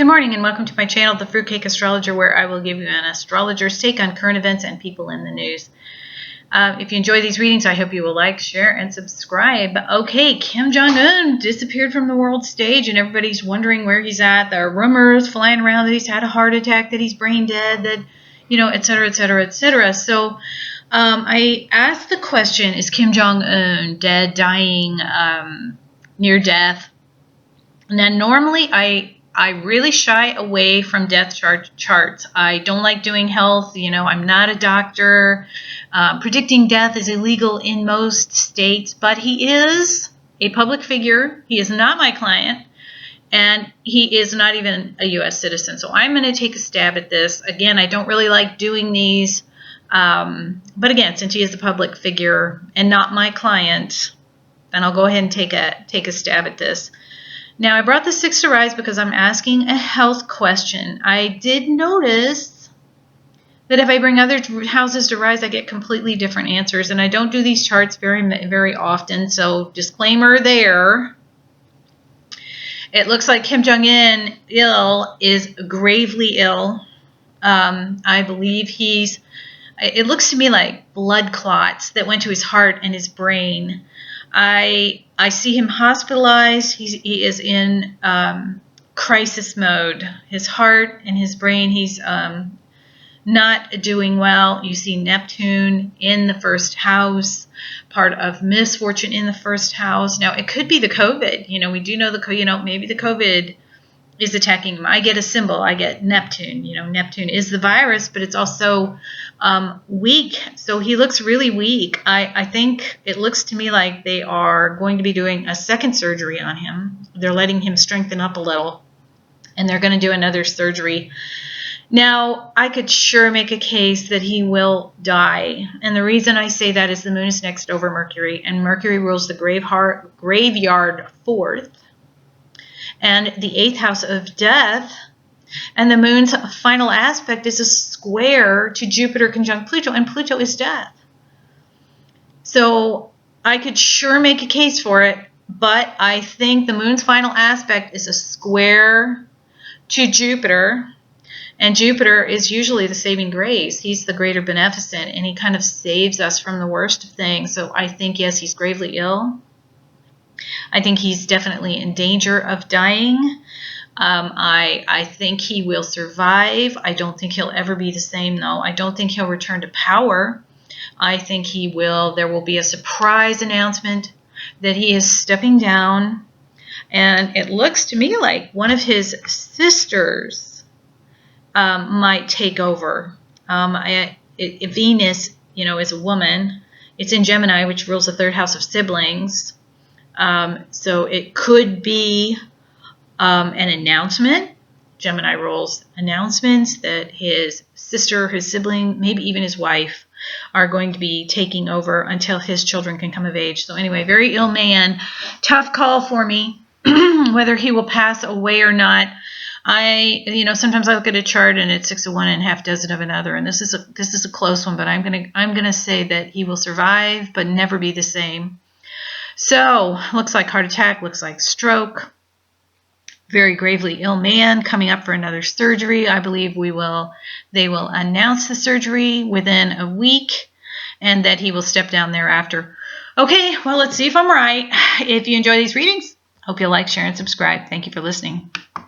Good morning and welcome to my channel, The Fruitcake Astrologer, where I will give you an astrologer's take on current events and people in the news. If you enjoy these readings, I hope you will like, share, and subscribe. Okay, Kim Jong Un disappeared from the world stage and everybody's wondering where he's at. There are rumors flying around that he's had a heart attack, that he's brain dead, that, et cetera, et cetera, et cetera. So I asked the question, is Kim Jong Un dead, dying, near death? Now, normally I really shy away from death charts. I don't like doing health. I'm not a doctor. Predicting death is illegal in most states, but he is a public figure. He is not my client, and he is not even a U.S. citizen. So I'm going to take a stab at this. Again, I don't really like doing these, but again, since he is a public figure and not my client, then I'll go ahead and take a stab at this. Now, I brought the Six to Rise because I'm asking a health question. I did notice that if I bring other houses to rise, I get completely different answers, and I don't do these charts very, very often, so disclaimer there. It looks like Kim Jong Un is gravely ill. I believe it looks to me like blood clots that went to his heart and his brain. I see him hospitalized. He is in crisis mode. His heart and his brain, he's not doing well. You see Neptune in the first house, part of misfortune in the first house. Now, it could be the COVID. We do know maybe the COVID is attacking him. I get a symbol. I get Neptune. Neptune is the virus, but it's also weak. So he looks really weak. I think it looks to me like they are going to be doing a second surgery on him. They're letting him strengthen up a little, and they're going to do another surgery. Now, I could sure make a case that he will die. And the reason I say that is the moon is next over Mercury, and Mercury rules the graveyard fourth and the 8th house of death. And the moon's final aspect is a square to Jupiter conjunct Pluto, and Pluto is death. So I could sure make a case for it, but I think the moon's final aspect is a square to Jupiter, and Jupiter is usually the saving grace. He's the greater beneficent, and he kind of saves us from the worst of things. So I think, yes, he's gravely ill. I think he's definitely in danger of dying. I think he will survive. I don't think he'll ever be the same, though. I don't think he'll return to power. I think there will be a surprise announcement that he is stepping down. And it looks to me like one of his sisters might take over. Venus, is a woman. It's in Gemini, which rules the 3rd house of siblings. So it could be an announcement. Gemini rules announcements that his sister, his sibling, maybe even his wife are going to be taking over until his children can come of age. So anyway, very ill man. Tough call for me whether he will pass away or not. Sometimes I look at a chart and it's 6 of one and half dozen of another, and this is a close one, but I'm gonna say that he will survive but never be the same. So, looks like heart attack, looks like stroke. Very gravely ill man coming up for another surgery. I believe they will announce the surgery within a week, and that he will step down thereafter. Okay, well, let's see if I'm right. If you enjoy these readings, hope you'll like, share, and subscribe. Thank you for listening.